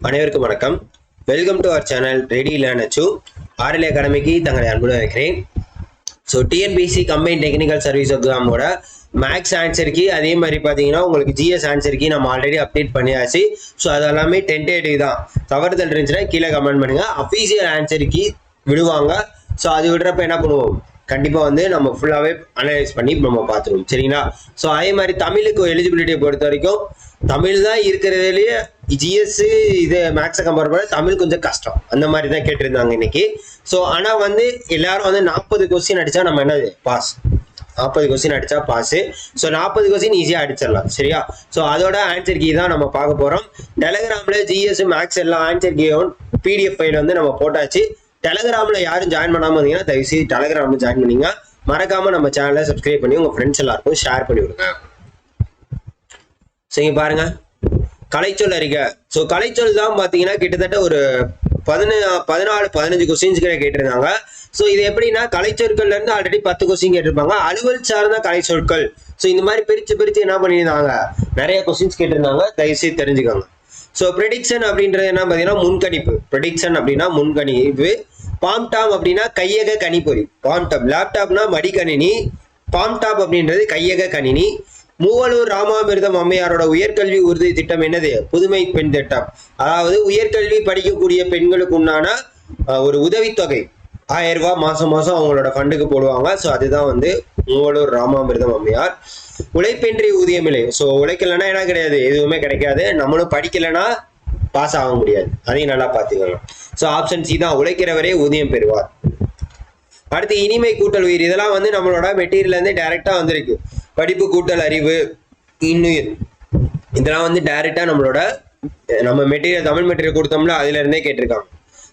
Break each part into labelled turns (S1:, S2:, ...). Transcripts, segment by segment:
S1: அனைவருக்கும் வணக்கம். Welcome to our channel ready learn அச்சு. ஆர்எல் அகாடமிக்கு தங்களை அன்புடன் வைக்கிறேன். So TNPSC combined technical service எக்ஸாமோட மேக்ஸ் ஆன்சருக்கு அதே மாதிரி பார்த்தீங்கன்னா உங்களுக்கு ஜிஎஸ் ஆன்சருக்கு நம்ம ஆல்ரெடி அப்டேட் பண்ணியாச்சு. ஸோ அது எல்லாமே டென்டேட்டிவ் தான். தவறுதல் இருந்துச்சுன்னா கீழே கமெண்ட் பண்ணுங்க. அஃபீஷியல் ஆன்சருக்கு விடுவாங்க. ஸோ அது விடுறப்ப என்ன பண்ணுவோம், கண்டிப்பாக வந்து நம்ம ஃபுல்லாகவே அனலைஸ் பண்ணி நம்ம பார்த்துருவோம். சரிங்களா? ஸோ அதே மாதிரி தமிழுக்கு எலிஜிபிலிட்டியை பொறுத்த வரைக்கும் தமிழ் தான் இருக்கிறதுலேயே ஜிஎஸ் இது மேக்ஸை கம்பேர் பண்ண தமிழ் கொஞ்சம் கஷ்டம். அந்த மாதிரி தான் கேட்டிருந்தாங்க இன்னைக்கு. ஸோ ஆனால் வந்து எல்லாரும் வந்து 40 கொஸ்டின் அடித்தா நம்ம என்ன பாஸ், 40 கொஸ்டின் அடித்தா பாஸு. ஸோ 40 கொஸ்டின் ஈஸியாக அடிச்சிடலாம். சரியா? ஸோ அதோட ஆன்சர் கீ தான் நம்ம பார்க்க போகிறோம். டெலகிராமில் ஜிஎஸ் மேக்ஸ் எல்லாம் ஆன்சர் கீயும் பிடிஎஃப் ஃபைல் வந்து நம்ம போட்டாச்சு. டெலகிராமில் யாரும் ஜாயின் பண்ணாமல் இருந்தீங்கன்னா தயவுசெய்து டெலகிராமில் ஜாயின் பண்ணிங்க. மறக்காமல் நம்ம சேனலை சப்ஸ்கிரைப் பண்ணி உங்கள் ஃப்ரெண்ட்ஸ் எல்லாருக்கும் ஷேர் பண்ணி விடுங்க. ஸோ இங்கே பாருங்க, கலைச்சொல் அறிக்கை. ஸோ கலைச்சொல் தான் பார்த்தீங்கன்னா கிட்டத்தட்ட ஒரு 14-15 கொஸ்டின்ஸ் கேட்டிருந்தாங்க. ஸோ இது எப்படின்னா கலைச்சொற்கள்ல இருந்து ஆல்ரெடி 10 கொஸ்டின் கேட்டிருப்பாங்க. அலுவல் சார்ந்த கலைச்சொற்கள். ஸோ இந்த மாதிரி பிரிச்சு என்ன பண்ணியிருந்தாங்க, நிறைய கொஸ்டின்ஸ் கேட்டிருந்தாங்க. தயவுசெய்து தெரிஞ்சுக்கோங்க. ஸோ ப்ரெடிக்ஷன் அப்படின்றது என்ன பார்த்தீங்கன்னா முன்கணிப்பு. ப்ரெடிக்ஷன் அப்படின்னா முன்கணிப்பு. பாம்டாப் அப்படின்னா கையக கணிப்பொறி. பாம்டாப் லேப்டாப்னா மடிக்கணினி. பாம்டாப் அப்படின்றது கையக கணினி. மூவலூர் ராமாமிர்தம் அம்மையாரோட உயர்கல்வி உறுதி திட்டம் என்னது? புதுமை பெண் திட்டம். அதாவது உயர்கல்வி படிக்கக்கூடிய பெண்களுக்கு உண்டான ஒரு உதவித்தொகை 1000 ரூபாய் மாசம் அவங்களோட ஃபண்டுக்கு போடுவாங்க. ஸோ அதுதான் வந்து மூவலூர் ராமாமிர்தம் அம்மையார். உழைப்பின்றி ஊதியம் இல்லை. ஸோ உழைக்கலைன்னா என்ன கிடையாது, எதுவுமே கிடைக்காது. நம்மளும் படிக்கலைன்னா பாஸ் ஆக முடியாது. அதையும் நல்லா பார்த்துக்கணும். ஸோ ஆப்ஷன் சி தான், உழைக்கிறவரே ஊதியம் பெறுவார். அடுத்து இனிமை கூட்டல் உயிர். இதெல்லாம் வந்து நம்மளோட மெட்டீரியல் இருந்து டைரக்டா வந்திருக்கு. படிப்பு கூட்டல் அறிவு இன்னுயிர் இதெல்லாம் வந்து டைரக்டா நம்ம மெட்டீரியல் தமிழ் மெட்டீரியல் கொடுத்தோம்ல அதுல இருந்தே கேட்டிருக்காங்க.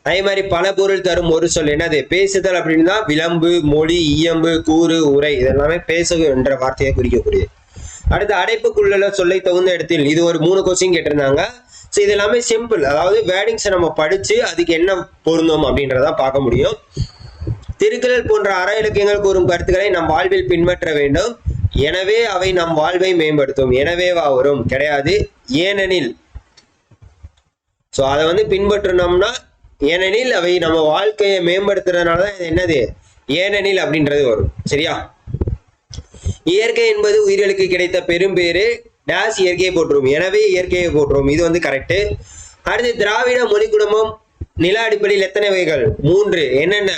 S1: அதே மாதிரி பல பொருள் தரும் ஒரு சொல் என்னது? பேசுதல் அப்படின்னா விளம்பு, மொழி, இயம்பு, கூறு, உரை இதெல்லாமே பேசு என்ற வார்த்தையை குறிக்கக்கூடியது. அடுத்து அடைப்புக்குள்ள சொல்லை தகுந்த இடத்தில். இது ஒரு 3 கொஸ்டின் கேட்டிருந்தாங்க. ஸோ இது எல்லாமே சிம்பிள். அதாவது வேர்டிங்ஸை நம்ம படிச்சு அதுக்கு என்ன பொருந்தும் அப்படின்றதான் பார்க்க முடியும். திருக்குறள் போன்ற அற இலக்கியங்கள் கூறும் கருத்துக்களை நம் வாழ்வில் பின்பற்ற வேண்டும். எனவே அவை நம் வாழ்வை மேம்படுத்தும். எனவேவா வரும்? கிடையாது. ஏனெனில். ஸோ அதை வந்து பின்பற்றணும்னா ஏனெனில் அவை நம்ம வாழ்க்கையை மேம்படுத்துறதுனால தான் என்னது ஏனெனில் அப்படின்றது வரும். சரியா? இயற்கை என்பது உயிர்களுக்கு கிடைத்த பெரும்பேறு டேஸ் இயற்கையை போற்றுவோம். எனவே இயற்கையை போற்றுவோம். இது வந்து கரெக்ட். அடுத்து திராவிட மொழி குடும்பம் நில அடிப்படையில் எத்தனை வகைகள்? 3. என்னென்ன?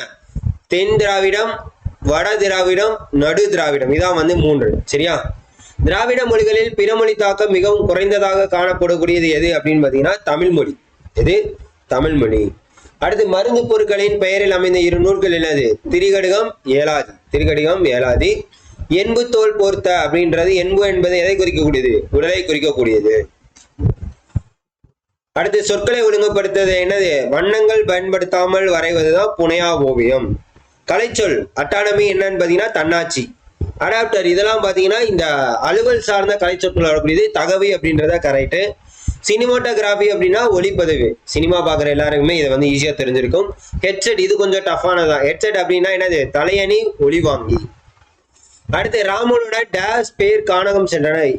S1: தென் திராவிடம், வட திராவிடம், நடு திராவிடம். இதான் வந்து 3. சரியா? திராவிட மொழிகளில் பிறமொழி தாக்கம் மிகவும் குறைந்ததாக காணப்படக்கூடியது எது அப்படின்னு பார்த்தீங்கன்னா தமிழ் மொழி. எது? தமிழ் மொழி. அடுத்து மருந்து பொருட்களின் பெயரில் அமைந்த 2 நூல்கள் என்னது? திரிகடுகம், ஏலாதி. திரிகடுகம், ஏலாதி. என்பு தோல் போர்த்த அப்படின்றது என்பு என்பது எதை குறிக்கக்கூடியது? உடலை குறிக்கக்கூடியது. அடுத்து சொற்களை ஒழுங்குபடுத்துவது என்னது? வண்ணங்கள் பயன்படுத்தாமல் வரைவதுதான் புனையா ஓவியம். கலைச்சொல் அட்டானமி என்னன்னு பாத்தீங்கன்னா தன்னாட்சி. அடாப்டர் இதெல்லாம் பாத்தீங்கன்னா இந்த அலுவல் சார்ந்த கலைச்சொற்கள் வரக்கூடியது. தகவை அப்படின்றத கரெக்ட். சினிமாட்டோகிராஃபி அப்படின்னா ஒளிப்பதிவு. சினிமா பார்க்குற எல்லாருக்குமே இதை வந்து ஈஸியா தெரிஞ்சிருக்கும். ஹெட்செட் இது கொஞ்சம் டஃபானதான். ஹெட்செட் அப்படின்னா என்னது? தலையணி ஒளிவாங்கி. அடுத்து ராமனுடன் டேஸ் பேர் கானகம் சென்றனர்.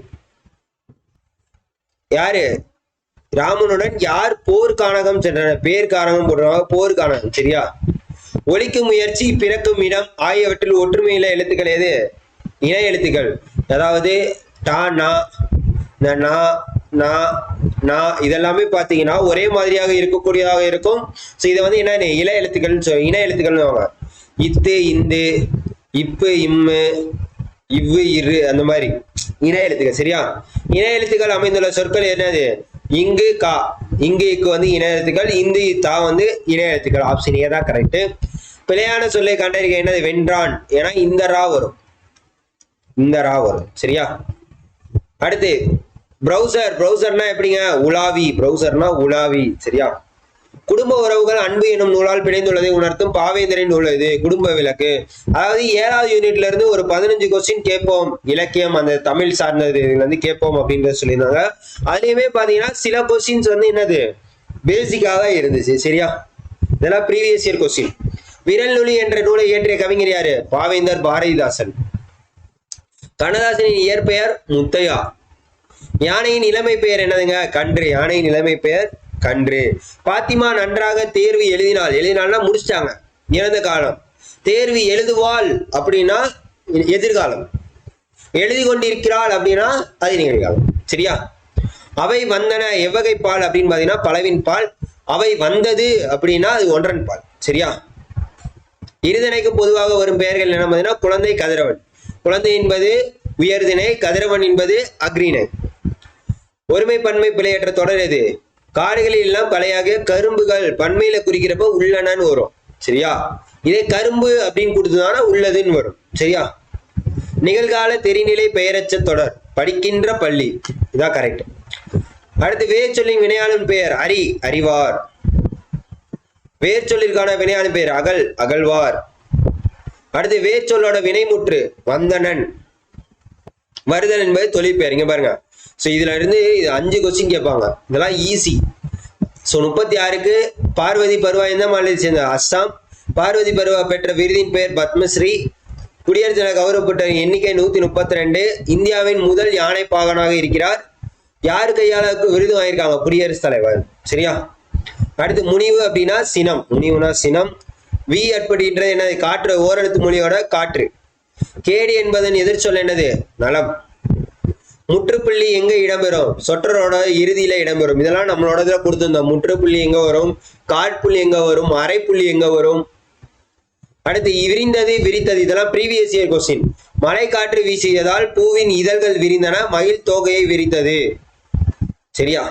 S1: யாரு? ராமனுடன் யார் போர் கானகம் சென்றனர்? பேர் கானகம் போடுறவங்க போர் கானகம். சரியா? ஒலிக்கும் முயற்சி, பிறக்கும் இடம் ஆகியவற்றில் ஒற்றுமையில எழுத்துக்கள் எது? இணை எழுத்துக்கள். அதாவது டா, நா இதெல்லாமே பார்த்தீங்கன்னா ஒரே மாதிரியாக இருக்கக்கூடியதாக இருக்கும். ஸோ இதை வந்து என்ன இலை எழுத்துக்கள், இணை எழுத்துக்கள்னு வாங்க. இத்து, இந்து, இப்பு, இம்மு, இவ்வு, இரு அந்த மாதிரி இணை எழுத்துக்கள். சரியா? இணை எழுத்துக்கள் அமைந்துள்ள சொற்கள் என்னது? இங்கு, கா. இங்குக்கு வந்து இணை எழுத்துக்கள், இந்து, தா வந்து இணை எழுத்துக்கள். ஆப்ஷன் ஏ தான் கரெக்ட். பிழையான சொல்லை கண்டறிக என்னது? வென்றான். ஏன்னா இந்த ரா வரும். சரியா? அடுத்து ப்ரௌசர்னா எப்படிங்க? உலாவி. ப்ரௌசர்னா உலாவி. சரியா? குடும்ப உறவுகள் அன்பு எனும் நூலால் பிணைந்துள்ளதை உணர்த்தும் பாவேந்தரின் நூல் இது குடும்ப விளக்கு. அதாவது 7வது யூனிட்ல இருந்து ஒரு 15 கொஸ்டின் கேட்போம். இலக்கியம் அந்த தமிழ் சார்ந்தது வந்து கேட்போம் அப்படின்றத சொல்லியிருந்தாங்க. அதுலயுமே பாத்தீங்கன்னா சில கொஸ்டின்ஸ் வந்து என்னது பேசிக்காக இருந்துச்சு. சரியா? இதெல்லாம் ப்ரீவியஸ் இயர் கொஸ்டின். விரல் நுனி என்ற நூலை இயற்றிய கவிஞர் யாரு? பாவேந்தர் பாரதிதாசன். கண்ணதாசனின் இயற்பெயர் முத்தையா. யானையின் இளமை பெயர் என்னதுங்க? கன்று. யானையின் இளமை பெயர் கன்று. பாத்திமா நன்றாக தேர்வு எழுதினால்னா முடிச்சிட்டாங்க, இறந்த காலம். தேர்வு எழுதுவாள் அப்படின்னா எதிர்காலம். எழுதி கொண்டிருக்கிறாள் அப்படின்னா அது நிகழ்காலம். சரியா? அவை வந்தன எவ்வகை பால் அப்படின்னு பாத்தீங்கன்னா பலவின் பால். அவை வந்தது அப்படின்னா அது ஒன்றன் பால். சரியா? இருதிணைக்கு பொதுவாக வரும் பெயர்கள் என்ன பார்த்தீங்கன்னா குழந்தை, கதிரவன். குழந்தை என்பது உயர்திணை, கதிரவன் என்பது அக்ரிணை. ஒருமை பன்மை பிழையற்ற தொடர் எது? காடுகளில் எல்லாம் கலையாக கரும்புகள் பன்மையில குறிக்கிறப்ப உள்ளனன்னு வரும். சரியா? இதே கரும்பு அப்படின்னு கொடுத்ததுனா உள்ளதுன்னு வரும். சரியா? நிகழ்கால தெரிநிலை பெயரச்ச தொடர் படிக்கின்ற பள்ளி, இதான் கரெக்ட். அடுத்து வேர் சொல்லின் வினையாளும் பெயர் அரி, அறிவார். வேர் சொல்லிற்கான வினையாளும் பெயர் அகல், அகழ்வார். அடுத்து வேர் சொல்லோட வினைமுற்று வந்தனன். வருதல் என்பது தொழிற்பெயர். இங்க பாருங்க. ஸோ இதுல இருந்து 5 கொஸ்டின் கேட்பாங்க. இதெல்லாம் ஈஸி. ஸோ 36க்கு பார்வதி பருவா எந்த மாநிலத்தை சேர்ந்த? அஸ்ஸாம். பார்வதி பருவா பெற்ற விருதின் பெயர் பத்மஸ்ரீ. குடியரசு தின கௌரவப்பட்ட எண்ணிக்கை 132. இந்தியாவின் முதல் யானை பாகனாக இருக்கிறார். யாரு கையால விருது வாங்கியிருக்காங்க? குடியரசுத் தலைவர். சரியா? அடுத்து முனிவு அப்படின்னா சினம். முனிவுனா சினம். வி அப்படின்றது என்னது? காற்று. ஓரெழுத்து மொழியோட காற்று. கேடி என்பதன் எதிர்ச்சொல் என்னது? நலம். முற்றுப்புள்ளி எங்க இடம்பெறும்? சொற்றரோட இறுதியில இடம்பெறும். இதெல்லாம் நம்மளோட இதுல கொடுத்திருந்தோம். முற்றுப்புள்ளி எங்க வரும்? காட்புள்ளி எங்க வரும்? அரைப்புள்ளி எங்க வரும்? அடுத்து விரிந்தது, விரித்தது, இதெல்லாம் ப்ரீவியஸ் இயர் கொஸ்டின். மழை காற்று வீசியதால் பூவின் இதழ்கள் விரிந்தன, மயில் தோகையை விரித்தது. சரியா?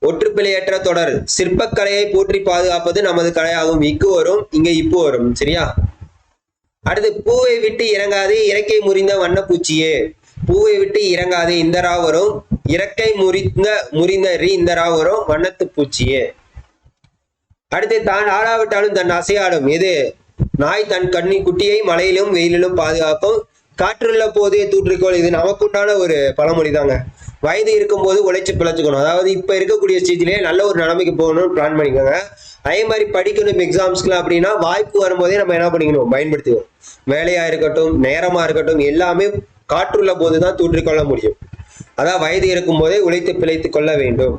S1: ஒற்றுப்பிழையற்ற தொடர். சிற்பக்கலையை போற்றி பாதுகாப்பது நமது கலையாகும். இக்கு வரும், இங்க இப்போ வரும். சரியா? அடுத்து பூவை விட்டு இறங்காது இறக்கை முறிந்த வண்ணப்பூச்சியே. பூவை விட்டு இறங்காது இந்த ரா வரும். இறக்கை முறிந்த ரீ இந்த ரா வரும். வண்ணத்து பூச்சியே. அடுத்து தான் ஆடாவிட்டாலும் தன் அசையாடும். எது? நாய் தன் குட்டியை மழையிலும் வெயிலிலும் பாதுகாக்கும். காற்றுள்ள போதே தூற்றிக்கோள். இது நமக்குண்டான ஒரு பழமொழி தாங்க. வயது இருக்கும் போது உழைச்சு பிழைச்சுக்கணும். அதாவது இப்ப இருக்கக்கூடிய ஸ்டேஜ்லயே நல்ல ஒரு நிலைமைக்கு போகணும்னு பிளான் பண்ணிக்கோங்க. அதே மாதிரி படிக்கணும் எக்ஸாம்ஸ்க்குலாம் அப்படின்னா வாய்ப்பு வரும்போதே நம்ம என்ன பண்ணிக்கணும்? பயன்படுத்திக்கணும். வேலையா இருக்கட்டும், நேரமா இருக்கட்டும், எல்லாமே காற்றுள்ள போதுதான் தூற்றிக்கொள்ள முடியும். அதான் வயது இருக்கும் போதே உழைத்து பிழைத்துக் கொள்ள வேண்டும்.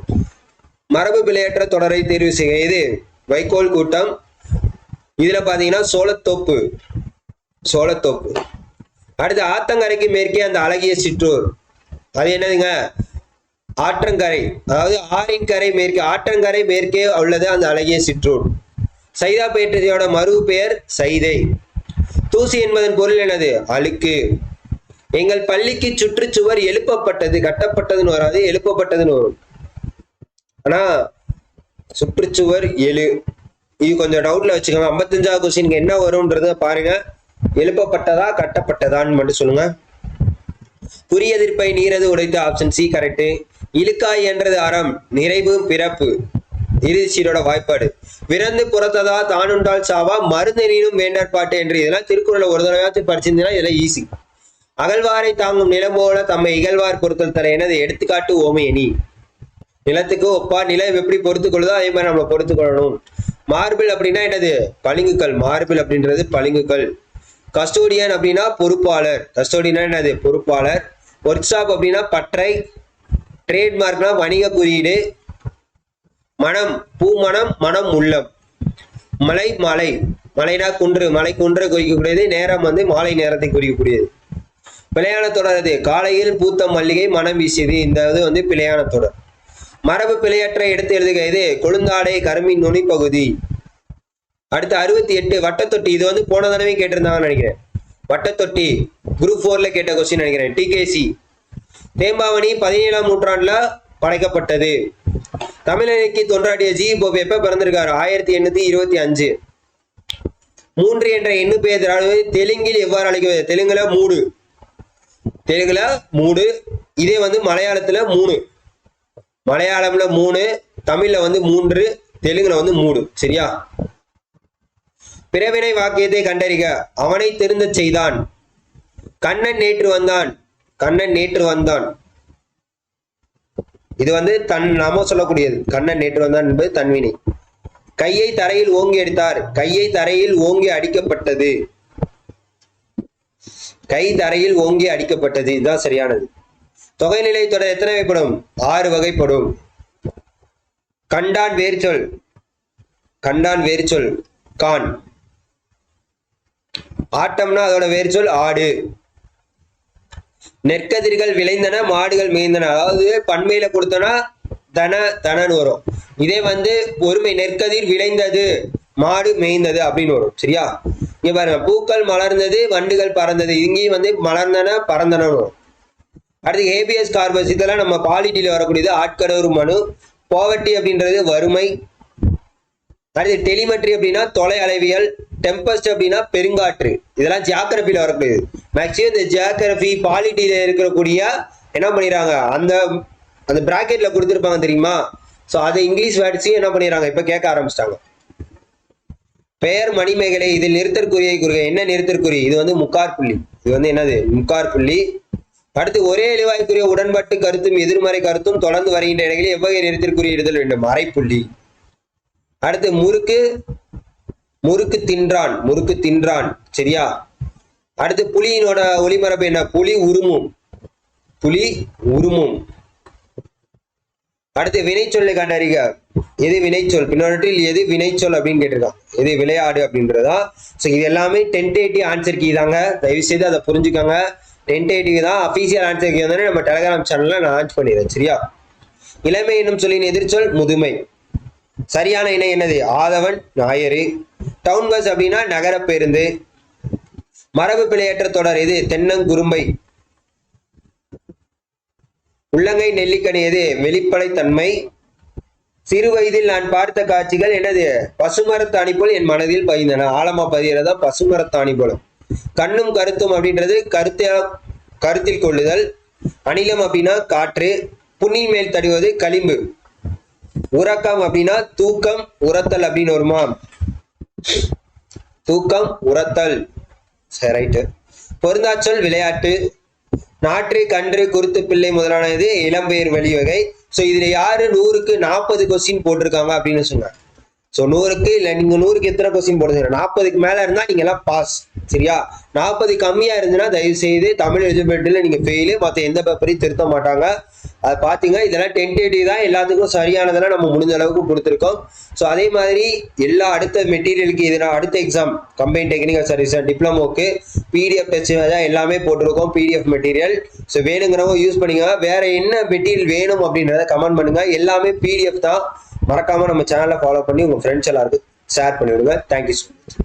S1: மரபு பிழையற்ற தொடரை தேர்வு செய்ய. இது வைக்கோல் கூட்டம். இதுல பாத்தீங்கன்னா சோளத்தோப்பு. சோளத்தோப்பு. அடுத்து ஆத்தங்கரைக்கு மேற்கே அந்த அழகிய சிற்றூர். அது என்னதுங்க? ஆற்றங்கரை. அதாவது ஆறின் கரை மேற்கே, ஆற்றங்கரை மேற்கே உள்ளது அந்த அழகிய சிற்றூர். சைதாப்பேட்டையோட மறு பெயர் சைதை. தூசி என்பதன் பொருள் என்னது? அழுக்கு. எங்கள் பள்ளிக்கு சுற்றுச்சுவர் எழுப்பப்பட்டது. கட்டப்பட்டதுன்னு வராது, எழுப்பப்பட்டதுன்னு வரும். ஆனா சுற்றுச்சுவர் இது கொஞ்சம் டவுட்ல வச்சுக்கோங்க. 55வது கொஸ்டின் என்ன வரும்ன்றத பாருங்க. எழுப்பப்பட்டதா கட்டப்பட்டதான்னு மட்டும் சொல்லுங்க. குறியெதிர்ப்பை நீரது உடைத்த ஆப்ஷன் சி கரெக்ட். இழுக்காய் என்றது அறம், நிறைவு பிறப்பு. இறுதிச்சீரோட வாய்ப்பாடு. விரந்து புறத்ததா தானுண்டால் சாவா, மருந்தெனினும் வேண்டற்பாட்டு என்று. இதெல்லாம் திருக்குறளை ஒரு தடவையாச்சும் படிச்சிருந்தீங்கன்னா இதெல்லாம் ஈஸி. அகழ்வாரை தாங்கும் நிலம் போல தம்மை இகழ்வார் பொறுத்தல் தர. எனது எடுத்துக்காட்டு ஓமையணி. நிலத்துக்கு ஒப்பா. நிலம் எப்படி பொறுத்துக் கொள்ளுதோ அதே மாதிரி நம்ம பொறுத்து கொள்ளணும். மார்பிள் அப்படின்னா என்னது? பளிங்குக்கல். மார்பிள் அப்படின்றது பளிங்குக்கல். கஸ்டோடியன் அப்படின்னா பொறுப்பாளர். கஸ்டோடியன் என்னது? பொறுப்பாளர். ஒர்க் ஷாப் அப்படின்னா பற்றை. ட்ரேட்மார்க்னா வணிக குறியீடு. மனம் பூமணம், மனம் உள்ளம். மலை மலை. மலைனா குன்று. மலை குன்று குறிக்கக்கூடியது. நேரம் மாலை நேரத்தை குறிக்கக்கூடியது. பிழையான தொடர் அது. காலையில் பூத்த மல்லிகை மனம் வீசியது. இந்த பிழையான தொடர். மரபு பிழையற்ற எடுத்து எழுதுக. இது கொழுந்தாடை கரும்பின் நுனி பகுதி. அடுத்து 68 வட்டத்தொட்டி. இது போன தடவை கேட்டிருந்தாங்கன்னு நினைக்கிறேன். வட்டத்தொட்டி குரூப் 4ல கேட்ட கொஸ்டின் நினைக்கிறேன். டிகேசி. தேம்பாவணி 17ஆம் நூற்றாண்டுல படைக்கப்பட்டது. தமிழனுக்கு தொன்றாடிய ஜி போப் எப்ப பிறந்திருக்காரு? 1825. 3 என்ற எண்ணு பெயர் தெலுங்கில் எவ்வாறு அழைக்கப்படுது? தெலுங்குல மூடு. தெலுங்குல மூடு. இதே மலையாளத்துல 3. மலையாளம்ல 3, தமிழ்ல 3, தெலுங்குல 3. சரியா? பிறவினை வாக்கியத்தை கண்டறிக. அவனை திருந்த செய்தான். கண்ணன் நேற்று வந்தான். கண்ணன் நேற்று வந்தான். இது நாம சொல்லக்கூடியது. கண்ணன் நேற்று வந்தான் என்பது தன்வினை. கையை தரையில் ஓங்கி அடித்தார். கையை தரையில் ஓங்கி அடிக்கப்பட்டது. கை தரையில் ஓங்கி அடிக்கப்பட்டது. இதுதான் சரியானது. தொகைநிலை தொடர் எத்தனை வகைப்படும்? 6 வகைப்படும். கண்டான் வேர்ச்சொல், கண்டான் வேர்ச்சொல் கான். ஆட்டம்னா அதோட வேர்ச்சொல் ஆடு. நெற்கதிர்கள் விளைந்தன மாடுகள் மேய்ந்தன. அதாவது பன்மையில கொடுத்தோம்னா தன தனன்னு வரும். இதே வந்து ஒருமை நெற்கதிர் விளைந்தது மாடு மேய்ந்தது அப்படின்னு வரும். சரியா? இங்க பாருங்க, பூக்கள் மலர்ந்தது வண்டுகள் பறந்தது. இங்கேயும் வந்து மலர்ந்தன பறந்தன வரும். அடுத்து ஹேபியஸ் கார்பஸ், இதெல்லாம் நம்ம பாலிட்டியில வரக்கூடியது. ஆட்கடவுறு மனு. பாவர்ட்டி அப்படின்றது வறுமை. அடுத்து டெலிமெட்ரி அப்படின்னா தொலை அளவியல். டெம்பஸ்ட் அப்படின்னா பெருங்காற்று. இதெல்லாம் ஜியாகிரபியில வரக்கூடியது. மேக்சிமம் இந்த ஜியாகிரபி பாலிட்டியில இருக்கக்கூடிய என்ன பண்ணிடுறாங்க, அந்த அந்த பிராக்கெட்ல கொடுத்துருப்பாங்க தெரியுமா? ஸோ அதை இங்கிலீஷ் வேர்ட்ஸையும் என்ன பண்ணிடுறாங்க இப்ப கேட்க ஆரம்பிச்சிட்டாங்க. பெயர் மணிமேகலை, இதில் நிறுத்தற்குறியை கூறுக. என்ன நிறுத்தற்குறி? இது வந்து முக்கார் புள்ளி. இது வந்து என்னது? முக்கார் புள்ளி. அடுத்து ஒரே எழுவாய்க்குரிய உடன்பட்டு கருத்தும் எதிர்மறை கருத்தும் தொடர்ந்து வருகின்ற இடங்களில் எவ்வகை நிறுத்தற்குறி இடுதல் வேண்டும்? அரைப்புள்ளி. அடுத்து முறுக்கு, முறுக்கு தின்றான், முறுக்கு தின்றான். சரியா? அடுத்து புலியினோட ஒளிமரபு என்ன? புலி உருமும், புலி உருமும். அடுத்து வினைச்சொல்லை கண்டறிக. எது வினைச்சொல்? பின்னொற்றில் எது வினைச்சொல் அப்படின்னு கேட்டிருக்கான். எது விளையாடு அப்படின்றதா. ஸோ இது எல்லாமே டென்டேட்டிவ் ஆன்சர் கீ தாங்க. தயவு செய்து அதை புரிஞ்சுக்கோங்க. டென்டேட்டிவ் தான். அஃபீஷியல் ஆன்சர் கீ வந்து நம்ம டெலகிராம் சேனல்ல நான் லான்ச் பண்ணிடுறேன். சரியா? இளமை என்னும் சொல்லின் எதிர்ச்சொல் முதுமை. சரியான இணை என்னது? ஆதவன் ஞாயிறு. டவுன் பஸ் அப்படின்னா நகர பேருந்து. மரபு பிழையற்ற தொடர் எது? தென்னங்குறும்பை. உள்ளங்கை நெல்லிக்கனி எது? வெளிப்படைத்தன்மை. சிறு வயதில் நான் பார்த்த காட்சிகள் என்னது? பசுமரத்தாணி போல் என் மனதில் பதிந்தன. ஆழமா பதிகிறதா பசுமரத்தாணி போல. கண்ணும் கருத்தும் அப்படின்றது கருத்தில் கொள்ளுதல். அணிலம் அப்படின்னா காற்று. புண்ணின் மேல் தடுவது களிம்பு. உறக்கம் அப்படின்னா தூக்கம் உரத்தல் அப்படின்னு வருமா? தூக்கம் உரத்தல். சரி, ரைட்டு. பொருந்தாச்சொல் விளையாட்டு. நாற்று கன்று குருத்து பிள்ளை முதலானது இளம்பெயர் வழிவகை. ஸோ இதுல யாரு 100க்கு 40 கொஸ்டின் போட்டிருக்காங்க அப்படின்னு சொன்னாங்க. ஸோ 100க்கு இல்லை, நீங்க 100க்கு எத்தனை கொஸ்டின் போடுறீங்க? 40க்கு மேல இருந்தா நீங்க எல்லாம் பாஸ். சரியா? 40 கம்மியா இருந்துன்னா தயவு செய்து தமிழ் எலிஜிபிலிட்டியில நீங்க ஃபெயிலு. மற்ற எந்த பேப்பரையும் திருத்த மாட்டாங்க. அது பாத்தீங்க, இதெல்லாம் டென்டேட்டிவ் தான். எல்லாத்துக்கும் சரியானதெல்லாம் நம்ம முடிஞ்ச அளவுக்கு கொடுத்துருக்கோம். ஸோ அதே மாதிரி எல்லா அடுத்த மெட்டீரியலுக்கு இதெல்லாம் அடுத்த எக்ஸாம் கம்பைன் டெக்னிக்கல் சர்வீஸ் டிப்ளமோக்கு பிடிஎஃப் டெஸ்ட் எல்லாமே போட்டிருக்கோம். PDF material. ஸோ வேணுங்கிறவங்க யூஸ் பண்ணிங்க. வேற என்ன மெட்டீரியல் வேணும் அப்படின்றத கமெண்ட் பண்ணுங்க. எல்லாமே பிடிஎஃப் தான். மறக்காம நம்ம சேனலை ஃபாலோ பண்ணி உங்க ஃப்ரெண்ட்ஸ் எல்லாருக்கும் ஷேர் பண்ணிவிடுங்க. Thank you so much.